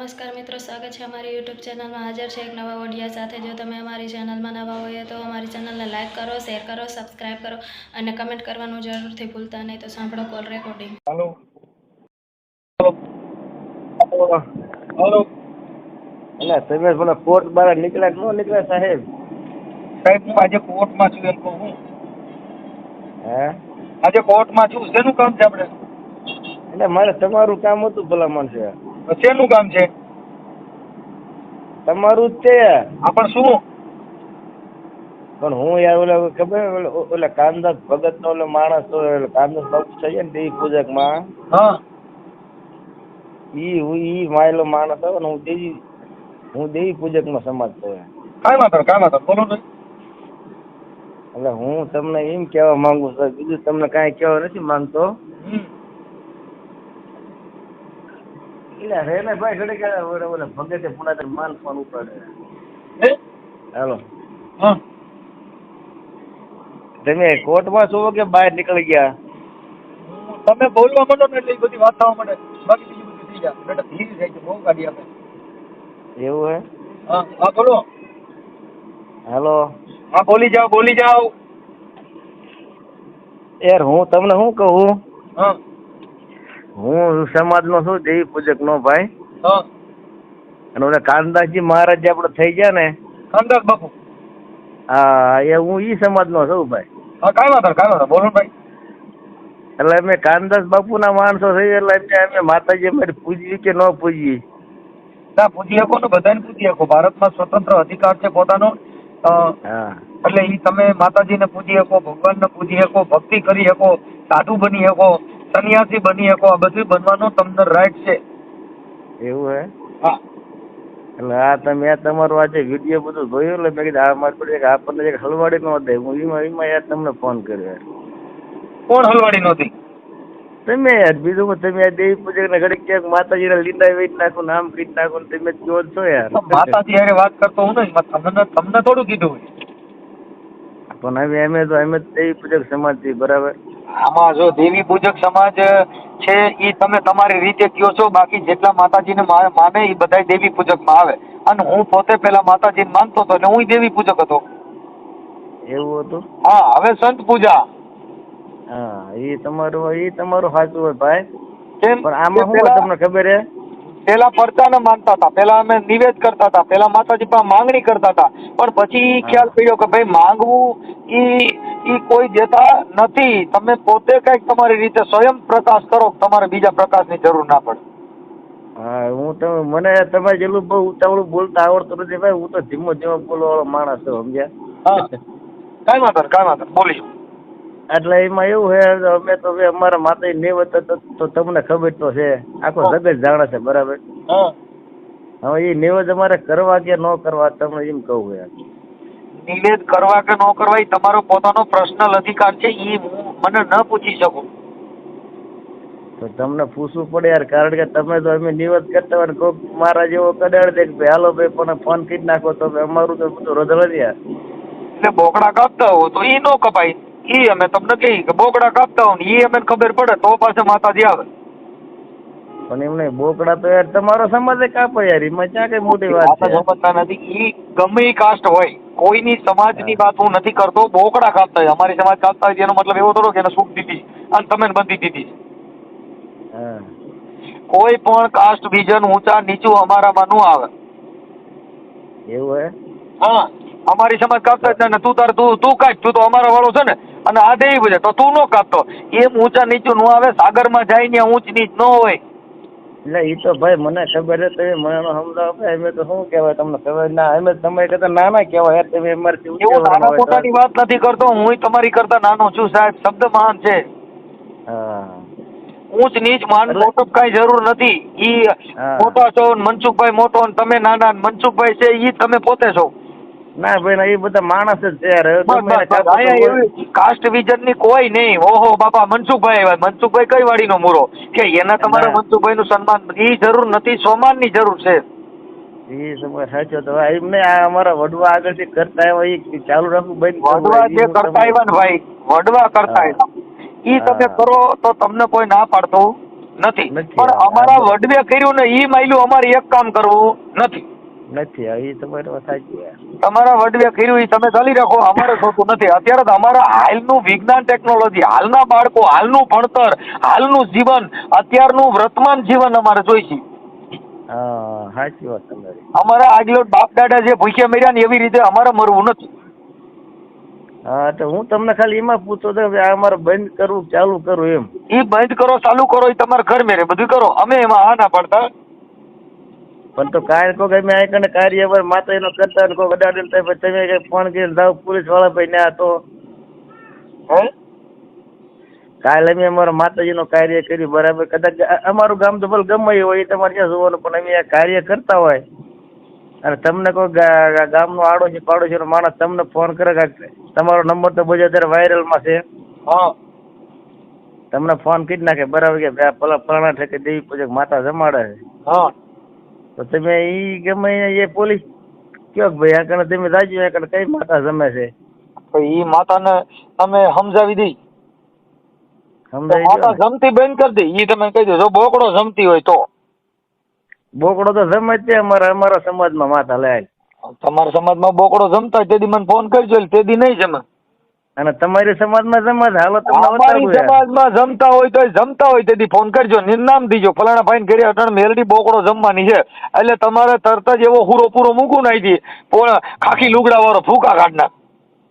નમસ્કાર મિત્રો, સ્વાગત છે અમારી યુટ્યુબ ચેનલમાં. હાજર છે એક નવા ઓડિયા સાથે. જો તમે અમારી ચેનલમાં નવા હોય તો અમારી ચેનલને લાઇક કરો, શેર કરો, સબસ્ક્રાઇબ કરો અને કમેન્ટ કરવાનું જરૂરથી ભૂલતા નહીં. તો સાંભળો કોલ રેકોર્ડિંગ. હાલો હાલો. એટલે તમે પેલા કોર્ટ બહાર નીકળ્યા કે ન નીકળ્યા સાહેબ? સાહેબ હું આજે કોર્ટમાં છું એમ કહું. હે આજે કોર્ટમાં છું. શેનું કામ છે આપણે? એટલે મારે તમારું કામ હતું ભલા માણસે. શેનું કામ છે? તમારું જ છે. આ પણ શું? પણ હું યાર ઓલા ખબર ઓલા કામદાસ ભગત નો ઓલો માણસ તો કામદાસ બાપુ છે ને દેવી પૂજક માં, હા ઈ માયલો માણસ હતો ને હું દેવી પૂજક નો સમાજ તો. કાંઈ વાંધો બોલો ને. એટલે હું તમને એમ કેવા માંગુ છું, બીજું તમને કાંઈ કહેવા નથી માંગતો. એટલે રેને ભાઈ ઘડી કે ઓલા ભગતે પુનાતર માન ફોન ઉપાડે. હાલો, હા તમે કોર્ટમાં છો કે બહાર નીકળી ગયા? તમે બોલવા માંડો ને એટલે એ બધી વાત થવા માંડે. બાકી બીજું બધું થઈ જાય. બેટા ધીરે જાય છે, બહુ ગાડી આપે. એવું હે? હા હા બોલો. હાલો હા બોલી જાઓ. યાર હું તમને શું કહું, હા હું સમાજ નો છું, દેવી પૂજક નો ભાઈ. હા અને ઓલા કાનદાસજી મહારાજ જે આપડે થઈ ગયા ને, કામદાસ બાપુ. હા એ હું ઈ સમાજ નો છું ભાઈ. હા કાંઈ વાંધો બોલો ને ભાઈ. એટલે અમે કાનદાસ બાપુ ના માણસો થઈ, એટલે અમે માતાજી અમારી પૂજવી કે ન પૂજવી? ના પૂજી શકો ને, બધાને પૂજી શકો. ભારતમાં સ્વતંત્ર અધિકાર છે પોતાનો. હા એટલે ઈ તમે માતાજીને પૂજી શકો, ભગવાનને પૂજી શકો, ભક્તિ કરી શકો, સાધુ બની શકો, સન્યાસી બની શકો. આ બધું બનવાનો તમને રાઈટ છે. એવું હે? હા એટલે આ તમે તમારું આજે વિડીયો બધું જોયું, એટલે મેં કીધું આ મારી આપણને એક હલવાડી નો દે, હું એમાં યાર તમને ફોન કર્યો. કોણ હલવાડી નહોતી? તમે યાર બીજું તમે આ દેવી પૂજક ને ઘડીક ક્યાંક માતાજી ના લીંડા વેચી નાખું, નામ કીધી નાખું, તમે જો છો યાર. માતાજી હારે વાત કરતો હું ને, તમને થોડું કીધું. પણ હવે અમે દેવી પૂજક સમાજ છીએ, બરાબર? આમાં જો દેવી પૂજક સમાજ છે ઈ તમે તમારી રીતે કયો છો. બાકી જેટલા માતાજીને માને ઈ બધા દેવી પૂજક માં આવે. અને હું પોતે પેલા માતાજીને માનતો હતો એટલે હું દેવી પૂજક હતો. એવું હતું? હા હવે સંત પૂજા. હા એ તમારું સાચું હોય ભાઈ. કેમ? પણ આમાં શું હોય તમને ખબર હે? પેલા પરચાને માનતા હતા, પેલા અમે નિવેદ કરતા હતા, પેલા માતાજી પાસે માંગણી કરતા હતા. પણ પછી ખ્યાલ પડ્યો કે ભાઈ માંગવું ઈ કોઈ દેતા નથી. તમે પોતે કઈક તમારી રીતે સ્વયં પ્રકાશ કરો, તમારે બીજા પ્રકાશની જરૂર ના પડે. હા મને તમે જેટલું બહુ ઉતાવળું બોલતા આવડતું નથી ભાઈ. હું તો ધીમો બોલવા વાળો માણસ છું, સમજ્યા? હા કાંઈ વાંધો બોલી. એટલે એમાં એવું છે, અમે તો અમારા માતા નિવેદ તો તમને ખબર તો છે, આખો જગત જાણે છે, બરાબર? હા હવે એ નિવેદ અમારે કરવા કે ન કરવા તમને એમ કહું યાર. નિવેદ કરવા કે ન કરવા એ તમારો પોતાનો પર્સનલ અધિકાર છે. ઈ હું મને ન પૂછી શકું. તો તમને પૂછવું પડે યાર, કારણ કે તમે તો અમે નિવેદ કરતા હોય કોઈક મારા જેવો કડાડ દે કે હાલો ભાઈ પણ ફોન કરી નાખો, તો અમારું તો બધું રદ જ યાર. એટલે બોકડા કાપતા હો તો ઈ નો કપાય. ઈ અમે તમને કહી કે બોકડા કાપતા હો ને ઈ અમે ખબર પડે તો પાસે માતાજી આવે. પણ એમને બોકડા તો યાર તમારો સમાજ કાપો યાર, એમાં ક્યાં કઈ મોટી વાત છે? સમજતા નથી. ઈ ગમે ઈ કાસ્ટ હોય, કોઈની સમાજની વાત હું નથી કરતો. બોકડા કાપતા હોય, અમારી સમાજ કાપતા હોય એનો મતલબ એવો થોડો કે એને સુખ દીધી અને તમે બંધી દીધી. હા કોઈ પણ કાસ્ટ વિઝન ઊંચા નીચું અમારામાં નું આવે. એવું હે? હા અમારી સમાજ કાપતા જ ને તું કાઢ, તું તો અમારા વાળો છે ને, અને આ દેવી પૂજક તો તું નો કાપતો. એમ ઊંચા નીચું નો આવે. સાગરમાં જાય ને ઊંચ નીચ નો હોય. એટલે એ તો ભાઈ મને ખબર છે, તમે મને સમજાવો. અમે તો શું કહેવાય તમને ખબર ના, અમે તમે કરતા નાના કહેવાય યાર. તમે અમારથી એવું નાના મોટાની વાત નથી કરતો. હું તમારી કરતા નાનો છું સાહેબ. શબ્દ મહાન છે. હા ઊંચ નીચ માન મોટપ કઈ જરૂર નથી. ઈ મોટા છો, મનસુખભાઈ મોટો, તમે નાના. મનસુખભાઈ છે ઈ તમે પોતે છો. ના ભાઈ એ બધા માણસ જ છે યાર. બસ કાસ્ટ વિઝન ની કોઈ નહીં. ઓહો બાપા મનસુખભાઈ આવ્યા. મનસુખભાઈ કઈ વાડીનો મૂરો કે એના તમારે મનસુખભાઈ નું સન્માન ઈ જરૂર નથી, સોમાન ની જરૂર છે. એ સમય સાચો તો એમને અમારા વડવા આગળથી કરતા આવ્યા એ ચાલુ રાખવું બંધ વડવા જે કરતા આવ્યા ને ભાઈ, વડવા કરતા આવ્યા ઈ તમે કરો તો તમને કોઈ ના પાડતો નથી. નથી. પણ અમારા વડવે કર્યું ને ઈ માયલું અમારે એક કામ કરવું નથી. એ તમારી વાત સાચી યાર. તમારા વડવે કર્યું ઈ તમે ચાલી રાખો, અમારે થતું નથી. અત્યારે તો અમારા હાલનું વિજ્ઞાન ટેકનોલોજી, હાલના બાળકો, હાલનું ભણતર, હાલનું જીવન, અત્યારનું વર્તમાન જીવન અમારે જોઈશે. હા સાચી વાત તમારી. અમારા આગલો બાપ દાદા જે ભૂખ્યા મર્યા ને એવી રીતે અમારે મરવું નથી. હા તો હું તમને ખાલી એમાં પૂછતો હતો કે આ અમારે બંધ કરવું ચાલુ કરવું એમ. ઈ બંધ કરો ચાલુ કરો ઈ તમારે ઘર મેરે બધું કરો, અમે એમાં હા ના પડતા. પણ તો કાલ કોક અમે આ કને કાર્ય પર માતાજીનો કરતા કોક અડાડીને તો પછી તમે કઈ ફોન કરીને જાવ પોલીસ વાળા ભાઈ ના તો હે કાલે અમે અમારા માતાજીનો કાર્ય કર્યું બરાબર. કદાચ અમારું ગામ તો ભલે ગમે એ હોય એ તમારે ક્યાં જોવાનું, પણ અમે આ કાર્ય કરતા હોય અને તમને કોઈ ગામનો આડોશી પાડોશીનો માણસ તમને ફોન કરે કે તમારો નંબર તો બધો અત્યારે વાયરલમાં છે, હા તમને ફોન કરી નાખે બરાબર કે ભાઈ પેલા ફલાણા ઠેકે દેવી પૂજક માતા જમાડે છે, હા તો તમે ઈ ગમે એ પોલીસ કયો કે ભાઈ આ કને તમે રાજી આ કને કઈ માતા જમે છે તો ઈ માતાને તમે સમજાવી દઈ. સમજાય માતા ગયો ને? જમતી બંધ કરી દે ઈ તમે કહી દો. જો બોકડો જમતી હોય તો બોકડો તો જમે જ છે અમારા સમાજમાં માતા લે. તમારા સમાજમાં બોકડો જમતા હોય તેદી મને ફોન કરજો, તેદી નહીં જમે. અને તમારી સમાજમાં જમે છે હાલો તમને અમારી બતાવું યાર. સમાજમાં જમતા હોય તો જમતા હોય તેદી ફોન કરજો, નામ દીજો ફલાણા ભાઈ ઘરે અટણ મેલડી બોકડો જમવાની છે, એટલે તમારે તરત જ એવો હુરો પૂરો મૂકું નાઈ દી ખાખી લુગડા વાળો ફૂકા કાઢના.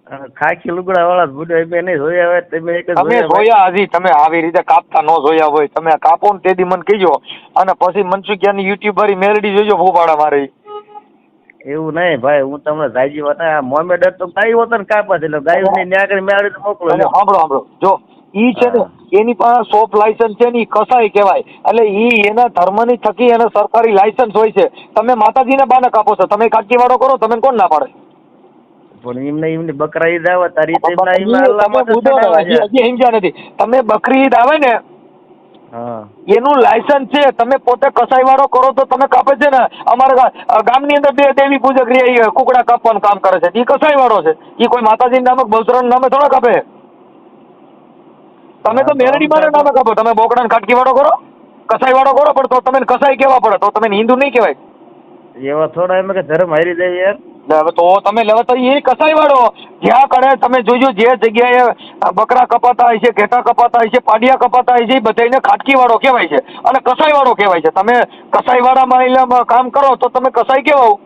અને ખાખી લુગડા વાળા બુડે મેં નહીં જોયા હોય તમે એક જ તમે જોયા હોય. જોયા હજી તમે આવી રીતે કાપતા ન જોયા હોય, તમે કાપો ને તેદી મને કહેજો. અને પછી મનસુખિયાની યુટ્યુબ વાળી મેલડી જોજો ફૂફાડા મારી. એવું નહીં ભાઈ, હું તમને જાજી વાત મોમેડર તો ગાય હોતો ને કાપા છે એટલે ગાય ને ન્યા કરી મેળવી મોકલો અને સાંભળો જો ઈ છે ને એની પાસે શોપ લાયસન્સ છે ને ઈ કસાઈ કહેવાય, એટલે ઈ એના ધર્મની થકી એને સરકારી લાયસન્સ હોય છે. તમે માતાજીને બાને કાપો છો, તમે કાટકીવાળો કરો, તમે કોણ ના પાડે? પણ એમને બકરા ઈદ આવે તારી હજી સમજ્યા નથી તમે. બકરી ઈદ આવે ને હા એનું લાયસન્સ છે, તમે પોતે કસાઈ વાળો કરો તો તમે કાપે છે ને. અમારા ગામની અંદર બે દેવી પૂજક રે કુકડા કાપવાનું કામ કરે છે, એ કસાઈ વાળો છે, એ કોઈ માતાજી નામક બહુચરણ નામે થોડા કાપે. તમે તો મેરડી મારે નામે કાપો, તમે બોકડા ખાટકી વાળો કરો, કસાઈ વાળો કરો, પણ તો તમે કસાઈ કેવા પડે, તો તમે હિન્દુ નહીં કહેવાય. એવા થોડા એમ કે ધર્મ હારી જાય યાર. હવે તો તમે લેવા તો એ કસાઈ વાળો જ્યાં કરે તમે જોજો, જે જગ્યાએ બકરા કપાતા હોય છે, ઘેટા કપાતા હોય છે, પાડિયા કપાતા હોય છે, એ બધાને ખાટકી વાળો કહેવાય છે અને કસાઈ વાળો કહેવાય છે. તમે કસાઈ વાળા મહિલામાં કામ કરો તો તમે કસાઈ કહેવાઓ.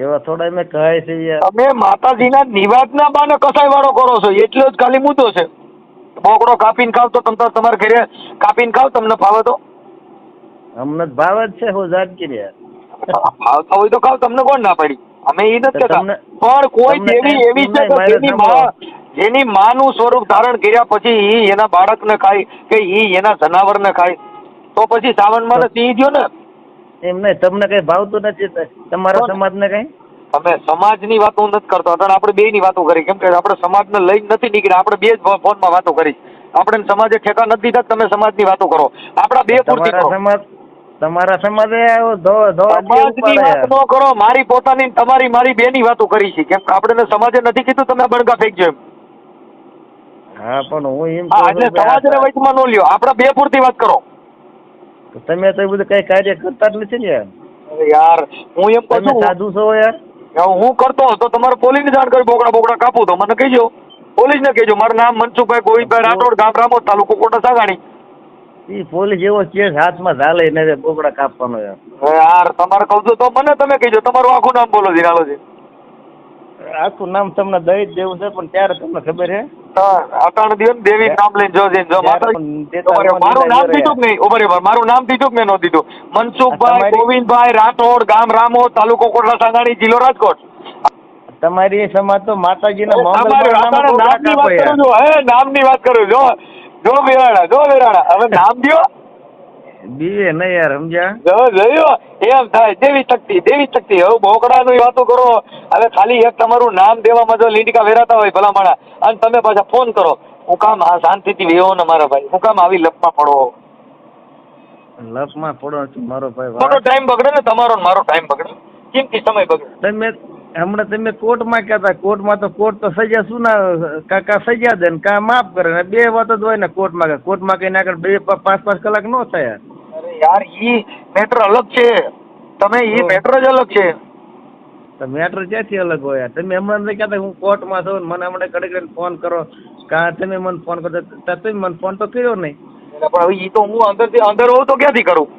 એવા થોડા એમ કહે છે યાર. તમે માતાજીના નિવાદના બાને કસાઈ વાળો કરો છો એટલો જ ખાલી મુદ્દો છે. બોકડો કાપીને ખાવ તો તમે તમારા ઘરે કાપીને ખાવ, તમને ભાવે તો? અમને ભાવ જ છે હું જાગી યાર. આવતા હોય તો ખાવ, તમને કોણ ના પાડી? અમે એ નથી કહેતા, પણ કોઈ દેવી એવી છે કે જેની માનું સ્વરૂપ ધારણ કર્યા પછી ઈ એના બાળકને ખાય કે ઈ એના જનાવરને ખાય, તો પછી સાવનમાં સિંહ ગયો ને. એમ નહીં, તમને કઈ ભાવતું નથી તમારા સમાજને કઈ? તમે સમાજની વાતો નથી કરતો, અત્યારે આપણે બે ની વાતો કરી, કેમ કે આપણે સમાજને લઈને નથી નીકળ્યા, આપણે બે જ ફોનમાં વાતો કરી. આપણે સમાજે ઠેકા નથી દીધા, તમે સમાજની વાતો કરો, આપણા બે પૂરતી કરો. તમારા સમાજે સમાજની વાત ન કરો, મારી પોતાની તમારી મારી બે ની વાતો કરી છે, કેમ કે આપણે સમાજે નથી કીધું તમે બળગા ફેંકજો એમ. હા પણ હું એમ એટલે સમાજને વચમાં ન લ્યો, આપણા બે પૂરતી વાત કરો. તમે તો એ બધું કઈ કાર્ય કરતા જ નથી ને યાર. યાર હું એમ કહું છું, સાધુ છો યાર. હું કરતો તો તમારે પોલીસને જાણ કરી, બોકડા કાપું તો મને કહેજો, પોલીસને કહેજો. મારું નામ મનસુખભાઈ ગોવિંદભાઈ રાઠોડ, ગામ રામોદ, તાલુકો કોટા સાગાણી. ઈ પોલીસ એવો કેસ હાથમાં ઝાલે ને બોકડા કાપવાનો યાર. યાર તમારે કહું તો મને તમે કહેજો, તમારું આખું નામ બોલો જીરાલોજી. આખું નામ તમને દઈ જ દેવું છે, પણ ત્યારે તમને ખબર હે અટાણ દિવસ દેવી નામ લઈને જો મારું નામ દીધું કે નહીં? ઉભા મારું નામ દીધું કે મેં ન દીધું? મનસુખભાઈ ગોવિંદભાઈ રાઠોડ, ગામ રામોદ, તાલુકો કોટડા સાંગાણી, જિલ્લો રાજકોટ. તમારી સમાજ તો માતાજીના નામની વાત કરું. જો વેરાણા હવે નામ દો બીએ નહીં યાર, સમજ્યા? જોયો એમ થાય દેવી શક્તિ. હવે બોકડાની વાતો કરો, હવે ખાલી એક તમારું નામ દેવામાં જો લીંડકા વેરાતા હોય ભલામણા, અને તમે પાછા ફોન કરો, હું કામ શાંતિથી વેવો ને મારા ભાઈ, હું કામ આવી લપમાં પડો? લપમાં પડો મારો ભાઈ, ખોટો ટાઈમ બગડે ને તમારો ને મારો ટાઈમ બગડે, કિંમતી સમય બગડે. હમણાં તમે કોર્ટમાં કહેતા કોર્ટમાં તો કોર્ટ તો સજા કા સજા દે ને કા માફ કરે ને બે વાતો જ હોય ને કોર્ટમાં કઈ ના કરે 2-5 કલાક ન થાય. અરે યાર ઈ મેટર અલગ છે, તમે ઈ મેટર જ અલગ છે. તો મેટર ક્યાંથી અલગ હોય? તમે હમણાં નથી કહેતા હું કોર્ટમાં છું મને હમણાં કડક ફોન કરો કા તમે મને ફોન કરો તમે મને ફોન તો કર્યો નહીં. પણ હવે ઈ તો હું અંદર હોઉં તો ક્યાંથી કરું?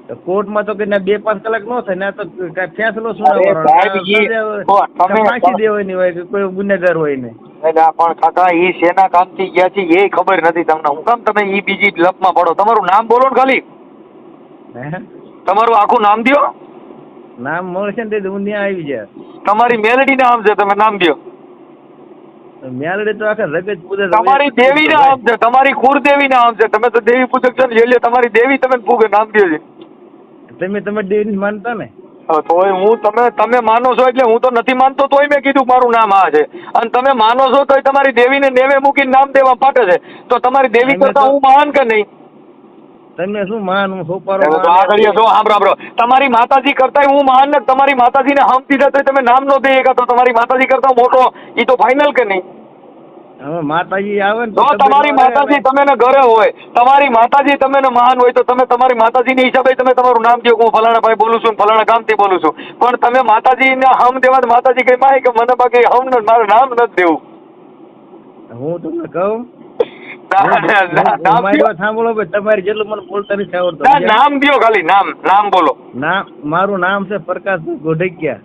તો કોર્ટમાં તો કઈ 2-5 કલાક ન થાય ને તો કઈ ફેસલો અરે સાહેબ, ફાંસી દેવાની હોય કે કોઈ ગુનેગાર હોય ને. એટલે પણ કાકા ઈ શેના કામથી ગયા છે એ ખબર નથી તમને. હું કામ તમે ઈ બીજી લપમાં પડો? તમારું નામ બોલો ને ખાલી. તમારું આખું નામ દ્યો. નામ મળશે ને હું ત્યાં આવી જાય. તમારી મેલડી નામ છે, તમે નામ દ્યો. મેલડી તો આખા જગત પૂજે. તમારી દેવી નામ છે, તમારી કુળદેવી નામ છે. તમે તો દેવી પૂજક છો ને એટલે તમારી દેવી તમે પૂગે નામ દ્યો છે. તમે દેવી માનતા ને? તોય હું તમે માનો છો એટલે હું તો નથી માનતો, તોય મેં કીધું મારું નામ આ છે. અને તમે માનો છો તોય તમારી દેવીને નેવે મૂકીને નામ દેવા પાટે છે. તો તમારી દેવી કરતા હું મહાન કે નહીં? તમે શું મહાન? હું સોપારો આગળ જો સાંભળો, તમારી માતાજી કરતા હું મહાન ને તમારી માતાજીને હમ દીધા તો તમે નામ નો દઈએ તો તમારી માતાજી કરતા મોટો ઈ તો ફાઇનલ કે નહીં? હવે માતાજી આવે ને જો તમારી માતાજી તમે ઘરે હોય, તમારી માતાજી તમે મહાન હોય તો તમે તમારી માતાજીની હિસાબે તમે તમારું નામ દો. હું ફલાણા ભાઈ બોલું છું, ફલાણા ગામથી બોલું છું. પણ તમે માતાજીને હમ દેવા માતાજી કઈ માય કે મને બાકી હમ ને મારું નામ નથી દેવું. હું તમને કહું સાંભળો ભાઈ, તમારે જેટલું મને બોલતા નથી આવડતું. નામ દો ખાલી, નામ બોલો. મારું નામ છે પ્રકાશભાઈ ગોઢૈકિયા.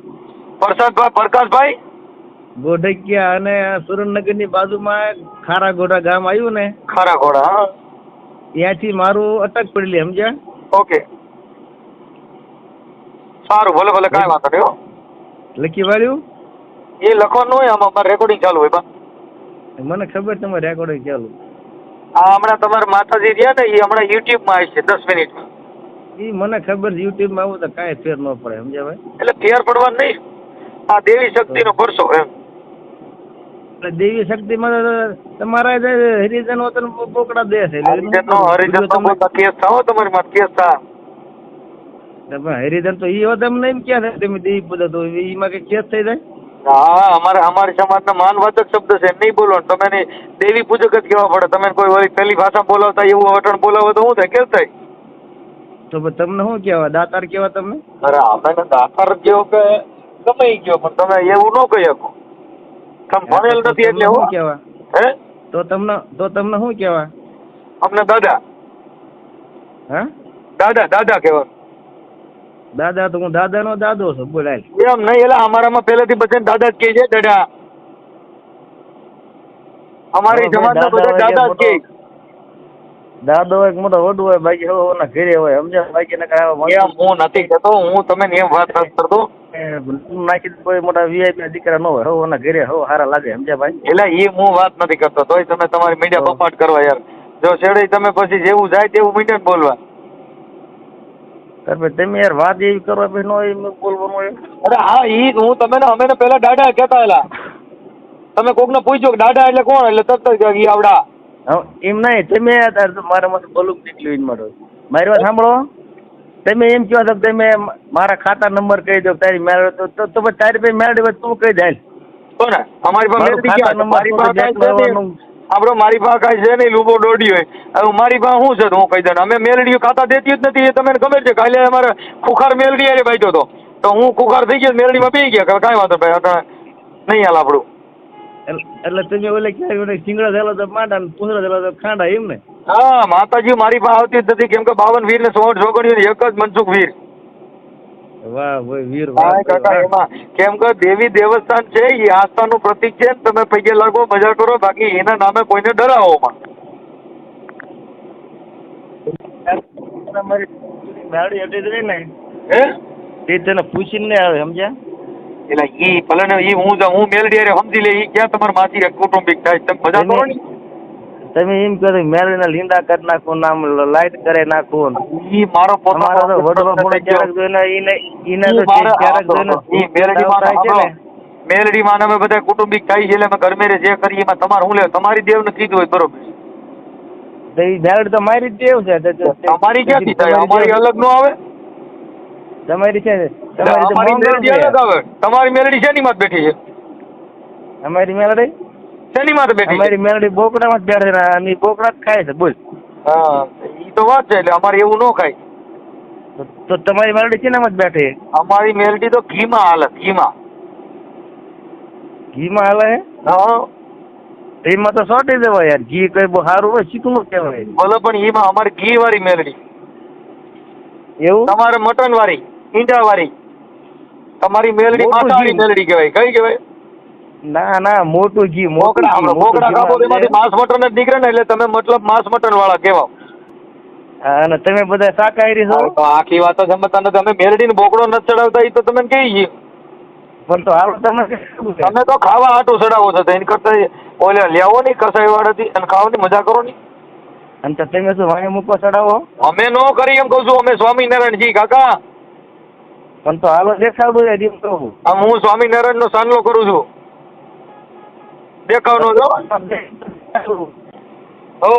પ્રકાશભાઈ ગોઢૈકિયા, અને સુરેન્દ્રનગર ની બાજુમાં ખારાગોડા ગામ આવ્યું ને? ખારાગોડા, ત્યાંથી મારું અટક પડેલી, સમજ્યા? ઓકે, સારું, ભલે ભલે, કાંઈ વાંધો નહીં. લખી વાળ્યું એ લખવાનું હોય, આમાં રેકોર્ડિંગ ચાલુ હોય. મને ખબર તમારે રેકોર્ડિંગ ચાલુ. આ હમણાં તમારા માતાજી રહ્યા ને એ હમણાં યુટ્યુબ માં આવી છે 10 મિનિટમાં. એ મને ખબર છે, યુટ્યુબ માં આવું તો કાંઈ ફેર ન પડે, સમજ્યા ભાઈ? એટલે ફેર પડવા નહીં, આ દેવી શક્તિ નો કરશો એમ. એટલે દેવી શક્તિ માં તમારા હરિજન વતન પોકડા દે છે. હરિજન નો કેસ થાઓ, તમારી માં કેસ થા. હરિજન તો ઈ હોત એમ એમ ક્યાં થાય તમે દેવી પૂજા તો એમાં કઈ કેસ થઈ જાય? હા, અમારી સમાજના માનવાચક શબ્દ છે, નહીં બોલો. તમે દેવી પૂજક જ કહેવા પડે. તમે કોઈ વળી પેલી ભાષા બોલાવતા એવું વટણ બોલાવો તો શું થાય? કેસ થાય? તો તમને શું કહેવાય? દાતાર કેવા તમને? અરે અમે દાતાર જેવો કે ગમે ગયો, પણ તમે એવું ન કહી શકો. તમે ભણેલ નથી એટલે શું કહેવાય? હે? તો તમને શું કહેવાય? અમને દાદા. હા, દાદા કહેવાય. દાદા તો હું દાદા નો દાદો છું. બોલાય એમ નહીં, એટલે અમારામાં પહેલેથી બધા દાદા જ કહે છે. દાદા અમારી સમાજના બધા દાદા જ કહે. દાદો એક મોટો વડું હોય, બાકી હવે ઘરે હોય, સમજ્યા? બાકી એમ હું નથી કહેતો, હું તમે એમ વાત નથી કરતો. નાખી કોઈ મોટા વીઆઈપી દીકરા ન હોય, હવે ઘરે હવે સારા લાગે, સમજ્યા ભાઈ? એટલે એ હું વાત નથી કરતો, તોય તમે તમારી મીડિયા બપાટ કરવા યાર. જો છેડે તમે પછી જેવું જાય તેવું મીડિયા બોલવા. તમે યાર વાત એવી કરો પછી નો એમ બોલવાનું હોય. અરે હા, ઈ હું તમે અમે પેલા દાડા કહેતા એલા. તમે કોકને પૂછ્યો કે દાદા એટલે કોણ, એટલે તરત જ આવડા. એમ નહીં, તમે મારા માટે બોલું નીકળ્યું મારો. મારી વાત સાંભળો, તમે એમ કહો છો તમે મારા ખાતા નંબર કહી દો તારી મેળ તો તારી પાસે મેળ તું કહી દે. કોને? અમારી પાસે મારી પાસે કાંઈ છે નહીં, લૂબો દોડી હોય. હવે મારી પાસે શું છે હું કહી દઉં. અમે મેલડીઓ ખાતા દેતી જ નથી, એ તમને ખબર છે. કાલે અમારે ખુખાર મેલડી અરે બાઈતો હતો, તો હું ખુખાર થઈ ગયો, મેલડીમાં બેસી ગયા. કાંઈ વાંધો ભાઈ, નહીં હાલ આપણું. એટલે તમે ઓલે ક્યારે સિંગડા થયેલો તો માંડા ને પૂંછડા થયેલો તો ખાંડા, એમ ને? હા, માતાજી મારી પાસે આવતી જ નથી, કેમ કે 52 વીર ને 16 છોકરીઓ એક જ મનસુખ વીર. વાહ ભાઈ, વીર એમાં કેમ કે દેવી દેવસ્થાન છે, એ આસ્થાનું પ્રતીક છે. તમે પૈકે લાગો, મજા કરો, બાકી એના નામે કોઈને ડરાવો માં. ગાડી હતી જ ને હે, તે તને પૂછીને આવે, સમજ્યા? એટલે ઈ ભલે ને ઈ હું મેલડી અરે સમજી લે, ઈ ક્યાં તમારે માથી કુટુંબિક થાય. તમે મજા કરો ને. તમે એમ કહો મેળવી ના લીંડા કરી નાખો, નામ લાઈટ કરે નાખો. ઈ મારો પોતાનો વડલો મોડો ક્યારેક જોઈને ઈને તો ક્યારેક જોઈને ઈ મેલડી માં અમે બધા કુટુંબિક થાય છે, એટલે અમે ઘરમેરે જે કરીએ એમાં તમારે હું લે, તમારી દેવ ને કીધું હોય બરોબર. મેળવી તો મારી દેવ છે, તમારી ક્યાંથી થાય? અમારી અલગ નો આવે. તમારી છે અમારી તમારી મેલડી અલગ આવે. તમારી મેલડી શેની માં બેઠી છે? અમારી મેલડી શેની માં બેઠી છે? અમારી મેલડી બોકડામાં જ બેઠે છે અને બોકડા જ ખાય છે બોલ. હા ઈ તો વાત છે. એટલે અમારે એવું ન ખાય. તો તમારી મેલડી શેનામાં જ બેઠે? અમારી મેલડી તો ઘીમાં હાલે, ઘીમાં. ઘીમાં હાલે હે? હા એમાં તો સોટી દેવાય યાર. ઘી કઈ બહુ સારું હોય, ચીકણું કહેવાય. ભલે પણ એમાં અમારી ઘી વાળી મેલડી. એવું? તમારે મટન વાળી, ઈંડા વાળી. તમારી મેલડી મોટું માતાવાળી ઘી. મેલડી કહેવાય. કઈ કહેવાય? ના ના, મોટું ઘી, મોટું બોકડા ઘી, આપણે મોટું બોકડા ઘી કાપો માં તેમાંથી માંસ મટન જ નીકળે ને, એટલે તમે મતલબ માંસ મટન વાળા કહેવાઓ. અને તમે બધા શાકાહારી છો? તો આખી વાત જ સમજતા નથી. તમે મેલડીને બોકડો નથી ચડાવતા એ તો તમે કહી છીએ. પણ તો હાલ તમે શું છે? તમે તો ખાવા હાટું ચડાવો છો. તો એની કરતા ઓલે લેવો નહીં કસાઈ વાળાથી અને ખાવાની મજા કરો નહીં. અને તો તમે શું વાણી મૂકો ચડાવો? અમે નો કરી એમ કહું છું. અમે સ્વામિનારાયણજી કાકા. પણ તો હાલો દેખાડું યાર એમ કહું. આમ હું સ્વામિનારાયણ નો સાનલો કરું છું. દેખાવ નો જો. હો